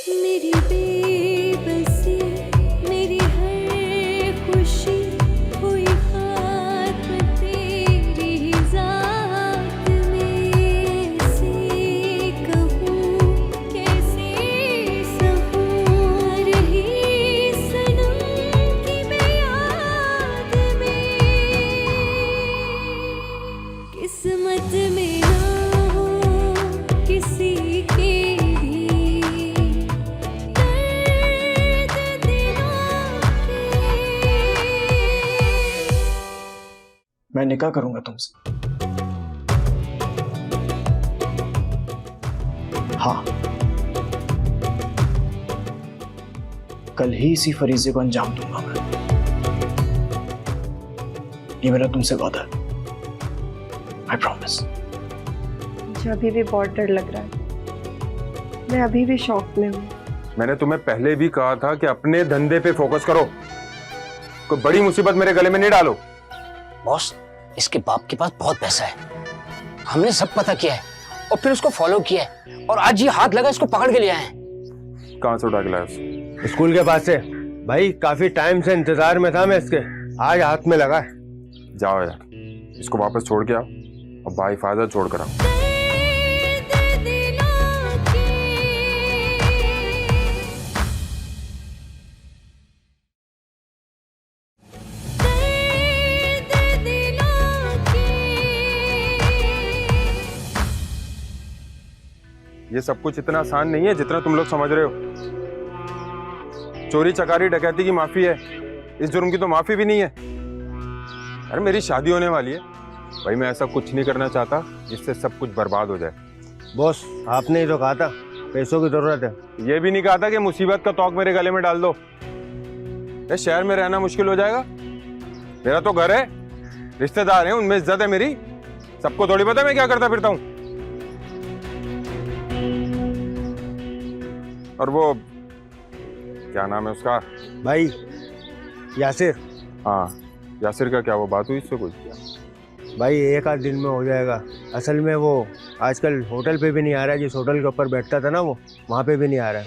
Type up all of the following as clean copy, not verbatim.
मेरी बेबसी, मेरी हर खुशी हुई खात्म तेरी ही ज़ात में। से कहूँ कैसे सहूँ रही सनम की मैं याद में। किस्मत में ना हो किसी के भी दर्द दिलों के। मैं निकाह करूंगा तुमसे। हाँ, कल ही इसी फरीजे को अंजाम दूंगा मैं। ये मेरा तुमसे वादा है। I promise. मुझे अभी भी बहुत डर लग रहा है। मैं अभी भी शॉक में हूँ। मैंने तुम्हें पहले भी कहा था कि अपने धंधे पे फोकस करो, कोई बड़ी मुसीबत मेरे गले में नहीं डालो। बॉस, इसके बाप के पास बहुत पैसा है, हमने सब पता किया है और फिर उसको फॉलो किया है और आज ये हाथ लगा इसको पकड़ के ले आए हैं। कहां से उठा के लाया उसे? स्कूल के पास से। भाई काफी टाइम से इंतजार में था मैं इसके, आज हाथ में लगा है। जाओ यार, इसको वापस छोड़ के आओ और बाहिफाजत छोड़ कर आओ। दर्द दिलों के। दर्द दिलों के। ये सब कुछ इतना आसान नहीं है जितना तुम लोग समझ रहे हो। चोरी चकारी डकैती की माफी है, इस जुर्म की तो माफी भी नहीं है। अरे मेरी शादी होने वाली है भाई, मैं ऐसा कुछ नहीं करना चाहता जिससे सब कुछ बर्बाद हो जाए। बॉस आपने ही तो कहा था पैसों की जरूरत है। ये भी नहीं कहा था कि मुसीबत का तौक मेरे गले में डाल दो। ये शहर में रहना मुश्किल हो जाएगा। मेरा तो घर है, रिश्तेदार हैं, उनमें इज्जत है मेरी। सबको थोड़ी पता है मैं क्या करता फिरता हूँ। और वो क्या नाम है उसका? भाई यासिर। हाँ, यासिर का क्या वो बात हुई इससे? कुछ भाई एक आध दिन में हो जाएगा। असल में वो आजकल होटल पे भी नहीं आ रहा है, जिस होटल के ऊपर बैठता था ना वो, वहाँ पे भी नहीं आ रहा है।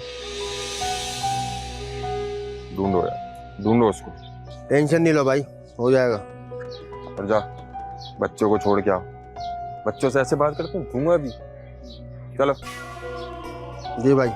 ढूंढो यार, ढूंढो उसको। टेंशन नहीं लो भाई, हो जाएगा। और जा बच्चों को छोड़ के आओ। बच्चों से ऐसे बात करते हैं, दूंगा भी। चलो। जी भाई।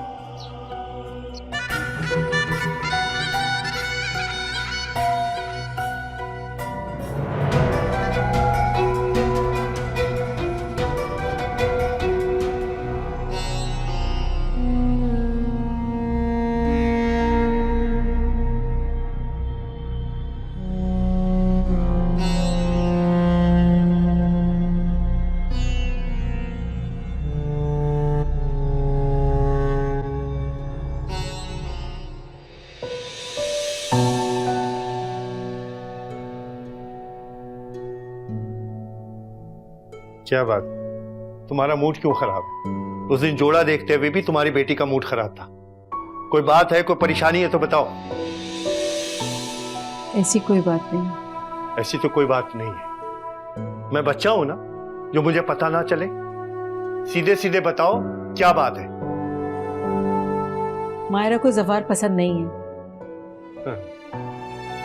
क्या बात, तुम्हारा मूड क्यों खराब है? उस दिन जोड़ा देखते हुए भी तुम्हारी बेटी का मूड खराब था। कोई बात है, कोई परेशानी है तो बताओ। ऐसी कोई बात नहीं। ऐसी तो कोई बात नहीं है। मैं बच्चा हूं ना जो मुझे पता ना चले? सीधे सीधे बताओ क्या बात है। मायरा को जफार पसंद नहीं है।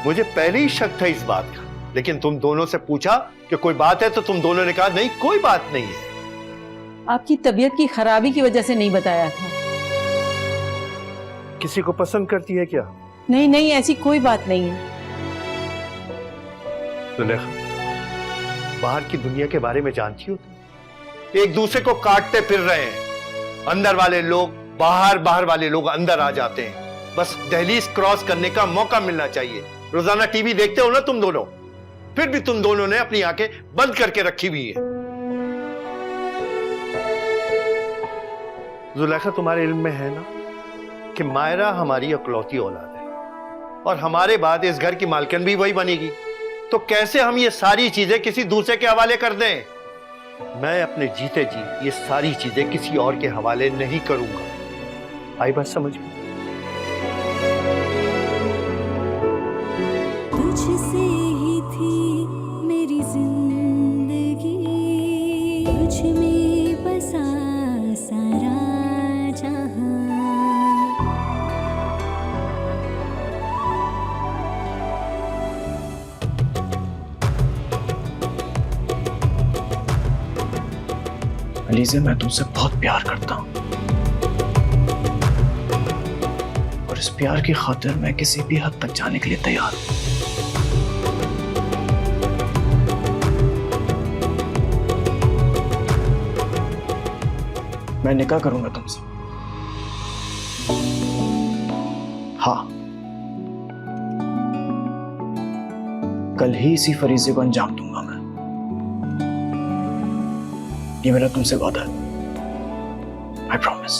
मुझे पहले ही शक था इस बात का, लेकिन तुम दोनों से पूछा कि कोई बात है तो तुम दोनों ने कहा नहीं, कोई बात नहीं है। आपकी तबीयत की खराबी की वजह से नहीं बताया था। किसी को पसंद करती है क्या? नहीं नहीं, ऐसी कोई बात नहीं है। सुलेखा, बाहर की दुनिया के बारे में जानती हो तुम? एक दूसरे को काटते फिर रहे हैं। अंदर वाले लोग बाहर, बाहर वाले लोग अंदर आ जाते हैं। बस दहलीज क्रॉस करने का मौका मिलना चाहिए। रोजाना टीवी देखते हो ना तुम दोनों, फिर भी तुम दोनों ने अपनी आंखें बंद करके रखी हुई है। जुलेखा, तुम्हारे इल्म में है ना कि मायरा हमारी इकलौती औलाद है और हमारे बाद इस घर की मालकिन भी वही बनेगी। तो कैसे हम ये सारी चीजें किसी दूसरे के हवाले कर दें? मैं अपने जीते जी ये सारी चीजें किसी और के हवाले नहीं करूंगा। आई बात समझ में? तुझसे ही थी मेरी जिंदगी, तुझ में बसा सारा जहां। अलीज़े, मैं तुमसे बहुत प्यार करता हूं और इस प्यार की खातिर मैं किसी भी हद तक जाने के लिए तैयार हूं। मैं निकाह करूंगा तुमसे। हाँ, कल ही इसी फरीजे को अंजाम दूंगा मैं। ये मेरा तुमसे वादा है। I promise.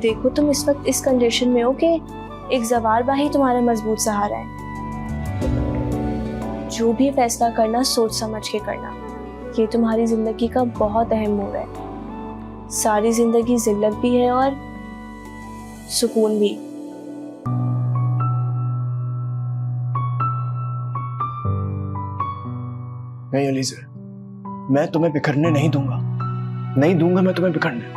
देखो, तुम इस वक्त इस कंडीशन में हो कि एक ज़वारबा ही तुम्हारा मजबूत सहारा है। जो भी फैसला करना सोच समझ के करना। ये तुम्हारी जिंदगी का बहुत अहम मोड़ है। सारी जिंदगी जिल्लत भी है और सुकून भी। नहीं अलीज़े, मैं तुम्हें बिखरने नहीं दूंगा। नहीं दूंगा मैं तुम्हें बिखरने।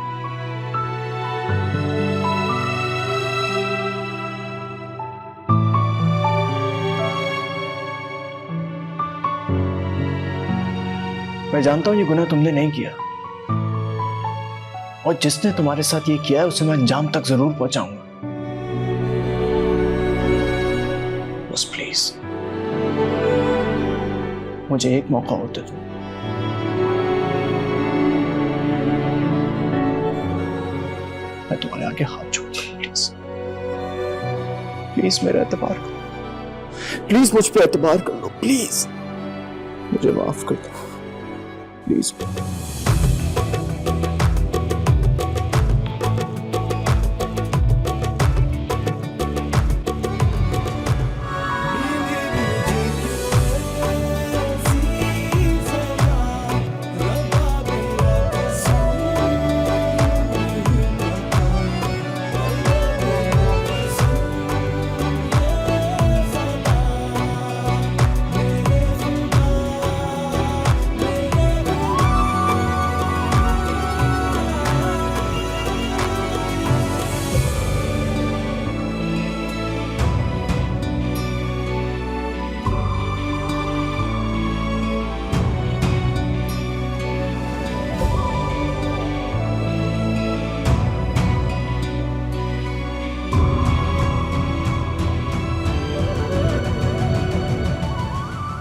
मैं जानता हूं ये गुनाह तुमने नहीं किया और जिसने तुम्हारे साथ ये किया है उसे मैं अंजाम तक जरूर पहुंचाऊंगा। बस प्लीज मुझे एक मौका और दे दो। मैं तुम्हारे आगे हाथ जोड़ता हूं, प्लीज प्लीज मेरा एतबार करो। प्लीज मुझ पे एतबार कर लो। प्लीज मुझे माफ कर दो प्लीज।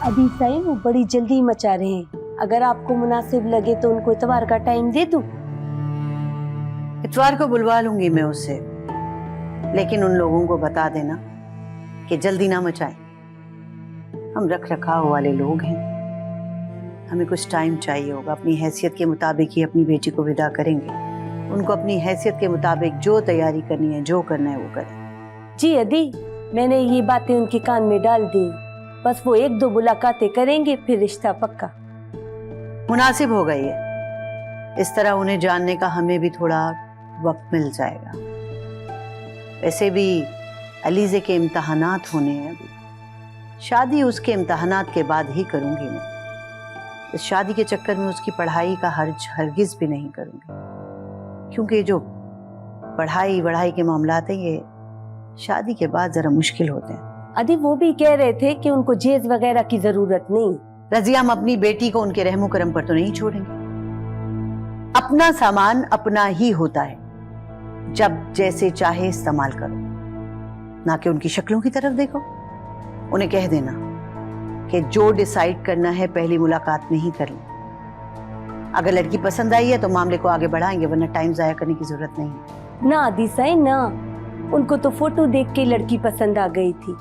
अभी सही वो बड़ी जल्दी मचा रहे हैं। अगर आपको मुनासिब लगे तो उनको इतवार का टाइम दे दूं। इतवार को बुलवा लूंगी मैं उससे, लेकिन उन लोगों को बता देना कि जल्दी ना मचाएं। हम रख रखाव वाले लोग हैं, हमें कुछ टाइम चाहिए होगा। अपनी हैसियत के मुताबिक ही अपनी बेटी को विदा करेंगे। उनको अपनी हैसियत के मुताबिक जो तैयारी करनी है, जो करना है वो करें। जी अदी, मैंने ये बातें उनके कान में डाल दी। बस वो 1-2 मुलाकातें करेंगे, फिर रिश्ता पक्का। मुनासिब हो गई है। इस तरह उन्हें जानने का हमें भी थोड़ा वक्त मिल जाएगा। वैसे भी अलीज़े के इम्तहानात होने हैं अभी। शादी उसके इम्तहानात के बाद ही करूंगी मैं। इस शादी के चक्कर में उसकी पढ़ाई का हरगिज भी नहीं करूंगी, क्योंकि जो पढ़ाई के मामलात हैं ये शादी के बाद जरा मुश्किल होते हैं। अदी वो भी कह रहे थे कि उनको जेज वगैरह की जरूरत नहीं। रजिया, हम अपनी बेटी को उनके रहमो करम पर तो नहीं छोड़ेंगे। अपना सामान अपना ही होता है, जब जैसे चाहे इस्तेमाल करो, ना कि उनकी शक्लों की तरफ देखो। उन्हें कह देना कि जो डिसाइड करना है पहली मुलाकात में ही कर लें। अगर लड़की पसंद आई है तो मामले को आगे बढ़ाएंगे, वरना टाइम जाया करने की जरूरत नहीं है। ना अदी सही ना, उनको तो फोटो देख के लड़की पसंद आ गई थी।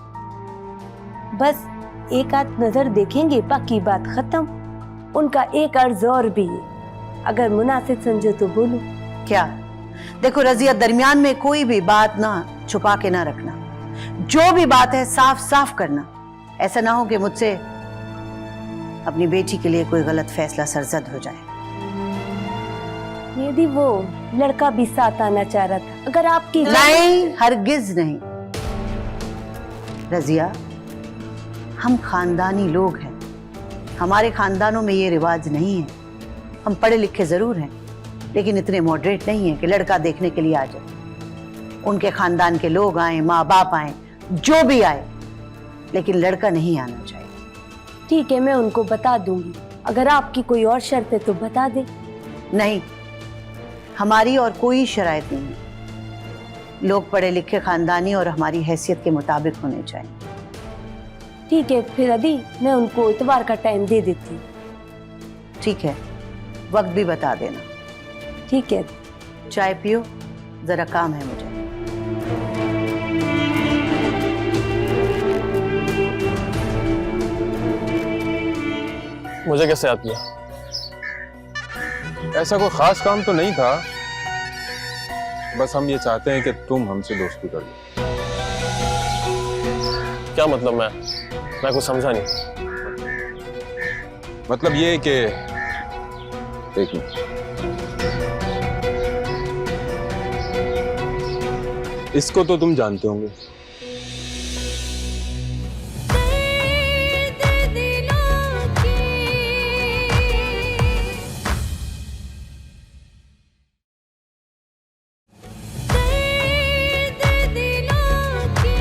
बस एक आध नजर देखेंगे, बाकी बात खत्म। उनका एक अर्ज और भी है, अगर मुनासिब समझो तो बोलो। क्या? देखो रजिया, दरमियान में कोई भी बात ना छुपा के ना रखना। जो भी बात है साफ साफ करना। ऐसा ना हो कि मुझसे अपनी बेटी के लिए कोई गलत फैसला सरजद हो जाए। यदि वो लड़का भी साथ आना चाह रहा था, अगर आपकी नहीं, हरगिज नहीं। रजिया, हम खानदानी लोग हैं, हमारे खानदानों में ये रिवाज नहीं है। हम पढ़े लिखे जरूर हैं, लेकिन इतने मॉडरेट नहीं है कि लड़का देखने के लिए आ जाए। उनके खानदान के लोग आए, माँ बाप आए, जो भी आए, लेकिन लड़का नहीं आना चाहिए। ठीक है, मैं उनको बता दूंगी। अगर आपकी कोई और शर्त है तो बता दे। नहीं, हमारी और कोई शराइत नहीं है। लोग पढ़े लिखे खानदानी और हमारी हैसियत के मुताबिक होने चाहिए। ठीक है, फिर अभी मैं उनको इतवार का टाइम दे देती हूँ। ठीक है, वक्त भी बता देना। ठीक है, चाय पियो, जरा काम है मुझे। मुझे कैसे याद किया? ऐसा कोई खास काम तो नहीं था, बस हम ये चाहते हैं कि तुम हमसे दोस्ती कर लो। क्या मतलब? मैं कुछ समझा नहीं। मतलब ये कि एक मिनट, इसको तो तुम जानते होंगे। दर्द दिलों के दर्द दिलों के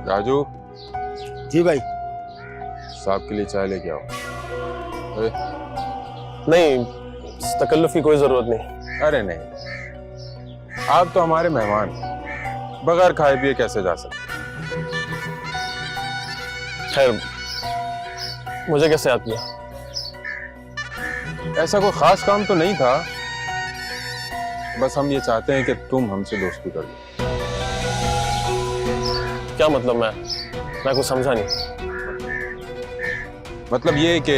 राजू, जी भाई। साहब के लिए चाय लेके आओ। अरे नहीं, तकल्लुफ की कोई जरूरत नहीं। अरे नहीं, आप तो हमारे मेहमान, बगैर खाए पिए कैसे जा सकते? खैर, मुझे कैसे याद किया? ऐसा कोई खास काम तो नहीं था, बस हम ये चाहते हैं कि तुम हमसे दोस्ती कर लो। क्या मतलब? मैं कुछ समझा नहीं। मतलब ये कि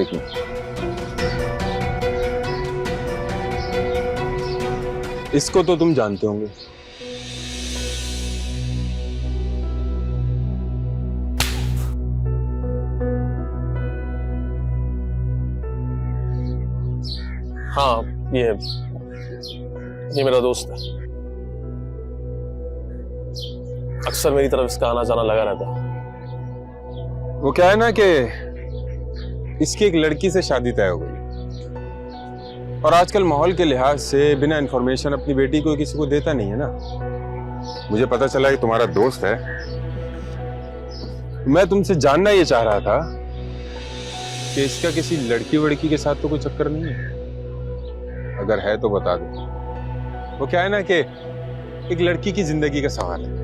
एक मिनट, इसको तो तुम जानते होंगे। हाँ, ये मेरा दोस्त है। अक्सर मेरी तरफ इसका आना जाना लगा रहता है। वो क्या है ना कि इसकी एक लड़की से शादी तय हो गई, और आजकल माहौल के लिहाज से बिना इंफॉर्मेशन अपनी बेटी को किसी को देता नहीं है ना। मुझे पता चला कि तुम्हारा दोस्त है। मैं तुमसे जानना ये चाह रहा था कि इसका किसी लड़की वड़की के साथ तो कोई चक्कर नहीं है। अगर है तो बता दो। वो क्या है ना कि एक लड़की की जिंदगी का सवाल है।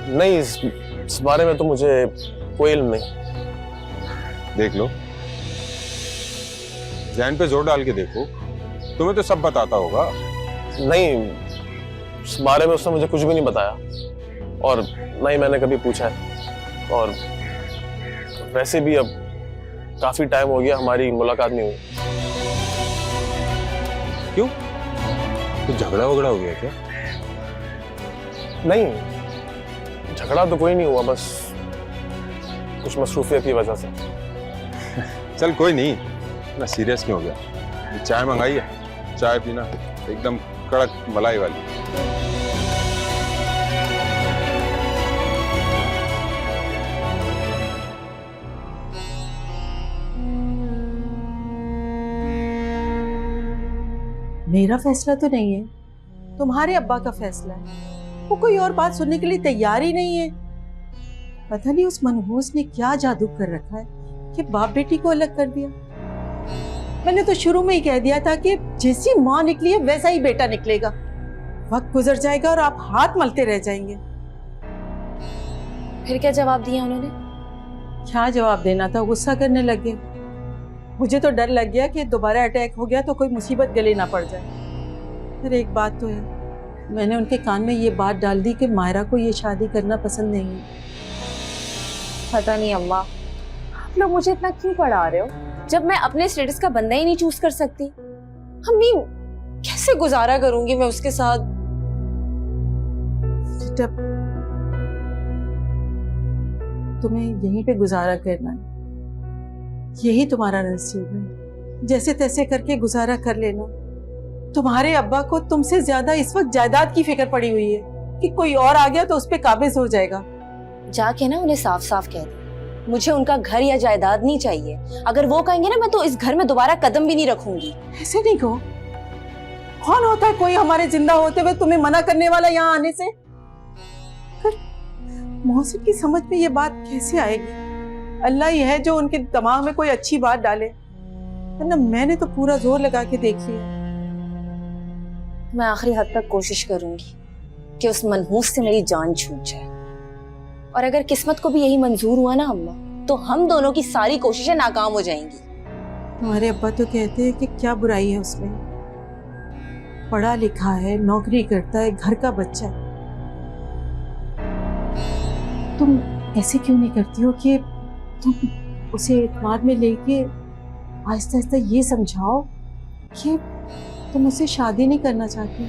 नहीं, इस बारे में तो मुझे कोई इल्म नहीं। देख लो, ध्यान पे जोर डाल के देखो, तुम्हें तो सब बताता होगा। नहीं, इस बारे में उसने मुझे कुछ भी नहीं बताया, और ना ही मैंने कभी पूछा है। और वैसे भी अब काफी टाइम हो गया हमारी मुलाकात नहीं हुई। क्यों? तो झगड़ा वगड़ा हो गया क्या? नहीं, झगड़ा तो कोई नहीं हुआ, बस कुछ मसरूफियत की वजह से। चल कोई नहीं, ना सीरियस क्यों हो गया? ये चाय मंगाई है, चाय पीना, एकदम कड़क मलाई वाली। मेरा फैसला तो नहीं है, तुम्हारे अब्बा का फैसला है। वो कोई और बात सुनने के लिए तैयार ही नहीं है। पता नहीं उस मनहूस ने क्या जादू कर रखा है कि बाप बेटी को अलग कर दिया। मैंने तो शुरू में ही कह दिया था कि जैसी माँ निकली है वैसा ही बेटा निकलेगा। वक्त गुजर जाएगा और आप हाथ मलते रह जाएंगे। फिर क्या जवाब दिया उन्होंने? क्या जवाब देना था, गुस्सा करने लग गए। मुझे तो डर लग गया कि दोबारा अटैक हो गया तो कोई मुसीबत गले ना पड़ जाए। फिर एक बात तो है, मैंने उनके कान में ये बात डाल दी कि मायरा को ये शादी करना पसंद नहीं है। पता नहीं अम्मा, आप लोग मुझे इतना क्यों पढ़ा रहे हो जब मैं अपने स्टेटस का बंदा ही नहीं चूज कर सकती? अम्मी, कैसे गुजारा करूंगी मैं उसके साथ? जब तुम्हें यहीं पे गुजारा करना है, यही तुम्हारा नसीब है। जैसे तैसे करके गुजारा कर लेना। तुम्हारे अब्बा को तुमसे ज्यादा इस वक्त जायदाद की फिक्र पड़ी हुई है कि कोई और आ गया तो उस पे काबिज हो जाएगा। जाके ना उन्हें साफ साफ कह दे मुझे उनका घर या जायदाद नहीं चाहिए। अगर वो कहेंगे ना, मैं तो इस घर में दोबारा कदम भी नहीं रखूंगी। ऐसे नहीं कहो। कौन होता है कोई हमारे जिंदा होते हुए तुम्हें मना करने वाला यहाँ आने से? मोहसिन की समझ में ये बात कैसे आएगी? अल्लाह ही है जो उनके दिमाग में कोई अच्छी बात डाले, वरना मैंने तो पूरा जोर लगा के देख लिया। मैं आखिरी हद तक कोशिश करूंगी कि उस मनहूस से मेरी जान छूट जाए, और अगर किस्मत को भी यही मंजूर हुआ ना अम्मा, तो हम दोनों की सारी कोशिशें नाकाम हो जाएंगी। तुम्हारे अब्बा तो कहते हैं कि क्या बुराई है उसमें, पढ़ा लिखा है, नौकरी करता है, घर का बच्चा है। तुम ऐसे क्यों नहीं करती हो कि तुम उसे एतमाद में लेके आहिस्ता आहिस्ता ये समझाओ कि तुम उससे शादी नहीं करना चाहती?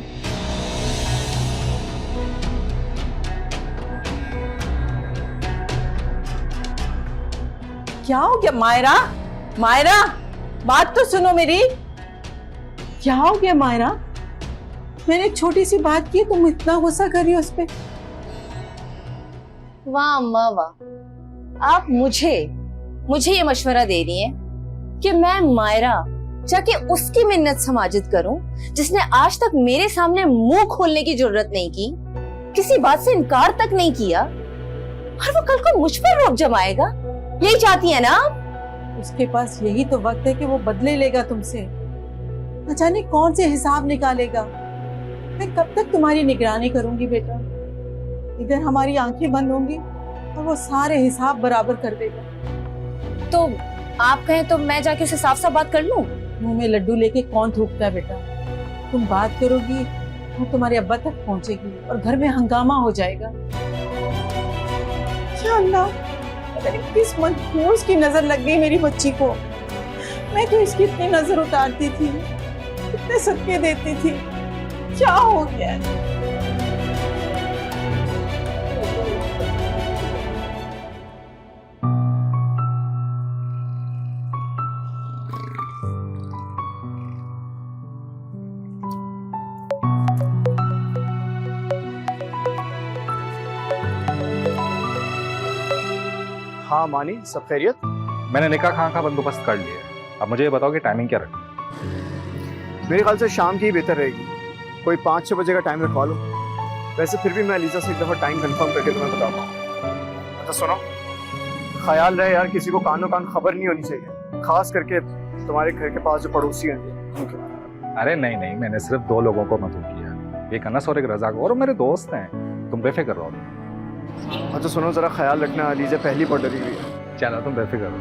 क्या हो गया मायरा? मायरा, बात तो सुनो मेरी। क्या हो गया मायरा? मैंने एक छोटी सी बात की, तुम इतना गुस्सा कर रही हो उस पे? वाह अम्मा वाह, आप मुझे ये मशवरा दे रही हैं कि मैं मायरा जाके उसकी मिन्नत समाजत करूं जिसने आज तक मेरे सामने मुंह खोलने की जरूरत नहीं की, किसी बात से इनकार तक नहीं किया, और वो कल को मुझ पर रोब जमाएगा? यही चाहती है ना आप? उसके पास यही तो वक्त है कि वो बदले लेगा तुमसे। न जाने कौन से हिसाब निकालेगा। मैं कब तक तुम्हारी निगरानी करूंगी बेटा? इधर हमारी आंखें बंद होंगी और वो सारे हिसाब बराबर कर देगा। तो आप कहें तो मैं जाके उसे साफ साफ बात कर लूं? मुंह में लड्डू लेके कौन थूकता है बेटा? तुम बात करोगी वो तुम्हारे अब्बा तक पहुंचेगी और घर में हंगामा हो जाएगा। या अल्लाह, पता नहीं किस मनहूस की नजर लग गई मेरी बच्ची को। मैं तो इसकी इतनी नजर उतारती थी, इतने सदके देती थी, क्या हो गया है? हाँ मानी, सब खैरियत? मैंने निकाह खां का बंदोबस्त कर लिया है। अब मुझे ये बताओ कि टाइमिंग क्या रखनी? मेरे ख्याल से शाम की ही बेहतर रहेगी। कोई 5-6 बजे का टाइम रखवा लो। वैसे फिर भी मैं अलीजा से एक दफ़ा टाइम कंफर्म करके तुम्हें बताऊंगा। तो सुनो, ख्याल रहे यार, किसी को कानो कान खबर नहीं होनी चाहिए, खास करके तुम्हारे घर के पास जो पड़ोसी हैं। अरे नहीं नहीं, मैंने सिर्फ 2 लोगों को मदद किया, एक अनस और एक रज़ा को, और मेरे दोस्त हैं, तुम बेफिक्र रहो। हाँ तो सुनो, जरा ख्याल रखना, अलीजा पहली पर डरी हुई है। चलो तुम बेफिक्र रहो,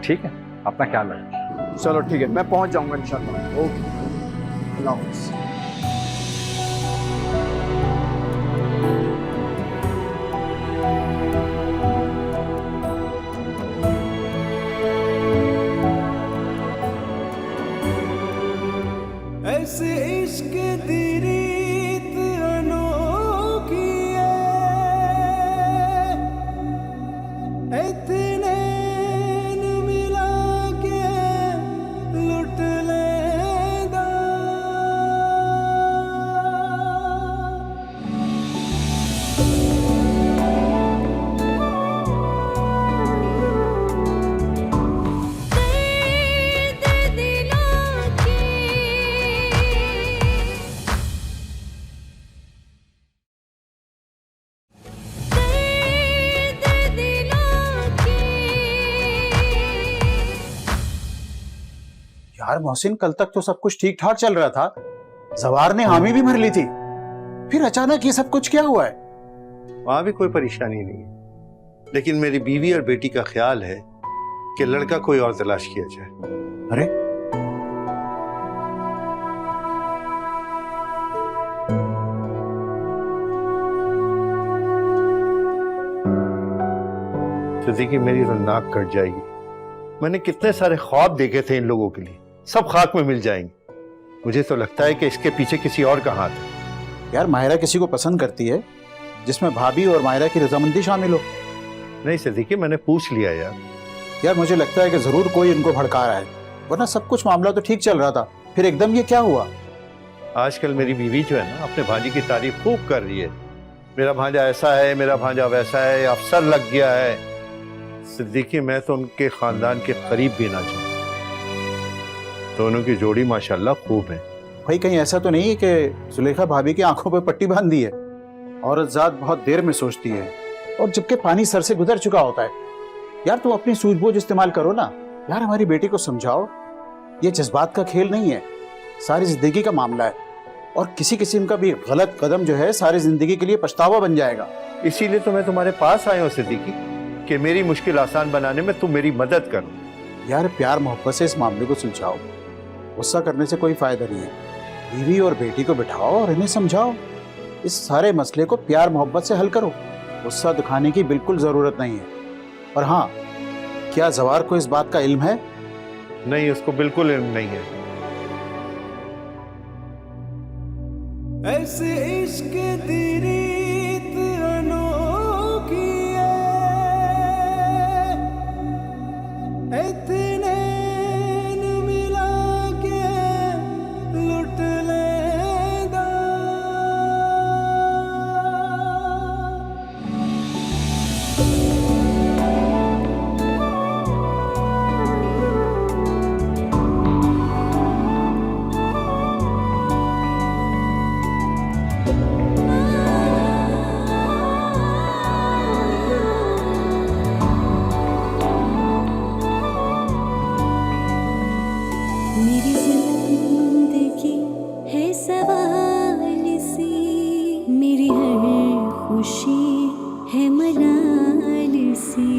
ठीक है? अपना ख्याल रखना। चलो ठीक है, मैं पहुंच जाऊंगा इंशाल्लाह। ओके, अल्लाह हाफ़िज़। ऐसे इश्क दी रीत अनोखी है, इतने न मिला के लुट लेदा। यार मोहसिन, कल तक तो सब कुछ ठीक ठाक चल रहा था, जवार ने हामी भी भर ली थी, फिर अचानक ये सब कुछ क्या हुआ है? वहां भी कोई परेशानी नहीं है, लेकिन मेरी बीवी और बेटी का ख्याल है कि लड़का कोई और तलाश किया जाए। अरे सिद्दीकी, मेरी तो नाक कट जाएगी। मैंने कितने सारे ख्वाब देखे थे इन लोगों के लिए, सब खाक में मिल जाएंगे। मुझे तो लगता है कि इसके पीछे किसी और का हाथ है। यार, माहिरा किसी को पसंद करती है जिसमें भाभी और माहिरा की रजामंदी शामिल हो। नहीं सिद्दीकी, मैंने पूछ लिया यार। यार मुझे लगता है कि जरूर कोई इनको भड़का रहा है, वरना सब कुछ मामला तो ठीक चल रहा था, फिर एकदम ये क्या हुआ? आजकल मेरी बीवी जो है ना, अपने भांजी की तारीफ खूब कर रही है। मेरा भांजा ऐसा है, मेरा भांजा वैसा है, अफसर लग गया है। सिद्दीकी, मैं तो उनके खानदान के करीब भी ना जाऊं। दोनों की जोड़ी माशाल्लाह खूब है। भाई कहीं ऐसा तो नहीं है कि सुलेखा भाभी की आंखों पे पट्टी बांध दी है? औरत जात बहुत देर में सोचती है, और जबकि पानी सर से गुजर चुका होता है। यार तुम अपनी सूझबूझ इस्तेमाल करो ना। यार हमारी बेटी को समझाओ, ये जज्बात का खेल नहीं है, सारी जिंदगी का मामला है, और किसी किस्म का भी गलत कदम जो है सारी जिंदगी के लिए पछतावा बन जाएगा। इसीलिए तो मैं तुम्हारे पास आया हूँ सिद्दीकी, कि मेरी मुश्किल आसान बनाने में तुम मेरी मदद करो। यार प्यार मोहब्बत से इस मामले को सुलझाओ, गुस्सा करने से कोई फायदा नहीं है। बीवी और बेटी को बिठाओ और इन्हें समझाओ। इस सारे मसले को प्यार मोहब्बत से हल करो, गुस्सा दिखाने की बिल्कुल जरूरत नहीं है। और हाँ, क्या जवार को इस बात का इल्म है? नहीं, उसको बिल्कुल इल्म नहीं है। ऐसे इश्क दी रीत अनोखी है, इतने न मिला के लुट लेदा। मेरी जिंदगी है सवाल सी, मेरी हर खुशी है मलाल सी।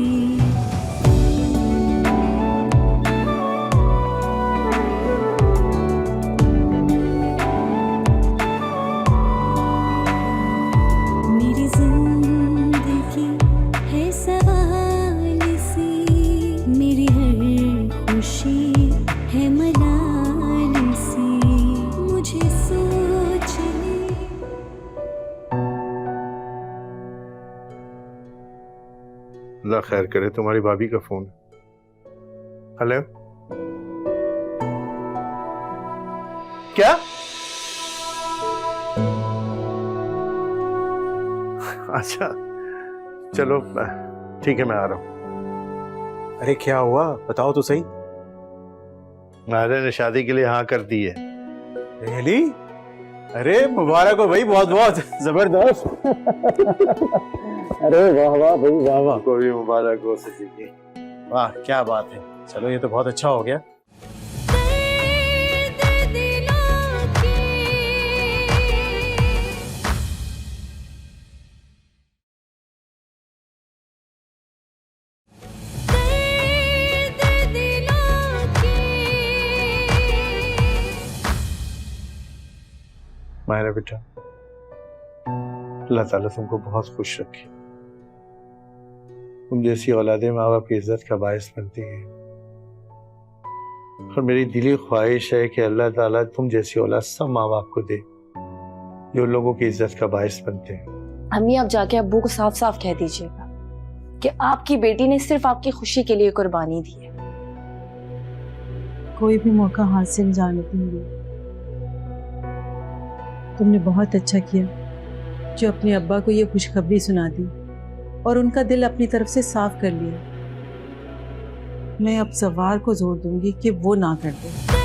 मेरी जिंदगी है सवाल सी, मेरी हर खुशी है मलाल सी। मुझे सोचने अल्लाह खैर करे। तुम्हारी भाभी का फोन। हेलो, क्या? अच्छा चलो ठीक है, मैं आ रहा हूँ। अरे क्या हुआ, बताओ तो सही। मायरा ने शादी के लिए हाँ कर दी है। रियली? अरे मुबारक हो भाई, बहुत बहुत जबरदस्त। अरे वाह वाह भाई, वाह वाह। को भी मुबारक हो सिद्दीकी। वाह क्या बात है। चलो ये तो बहुत अच्छा हो गया। दर्द दिलों के दर्द दिलों के। मायरा बेटा, अल्लाह ताला तुमको बहुत खुश रखे। तुम जैसी औलादें माँ बाप की इज्जत का बायस बनती हैं, और मेरी दिली ख्वाहिश है कि अल्लाह ताला तुम जैसी औलाद सब माँ बाप को दे, जो लोगों की इज्जत का बायस बनते हैं। अम्मी, आप जाके अब्बू को साफ साफ कह दीजिएगा कि आपकी बेटी ने सिर्फ आपकी खुशी के लिए कुर्बानी दी है। कोई भी मौका हाथ से नहीं जाने देंगे। तुमने बहुत अच्छा किया जो अपने अब्बा को ये खुशखबरी सुना दी और उनका दिल अपनी तरफ से साफ कर लिया। मैं अब सवार को जोर दूंगी कि वो ना कर दे।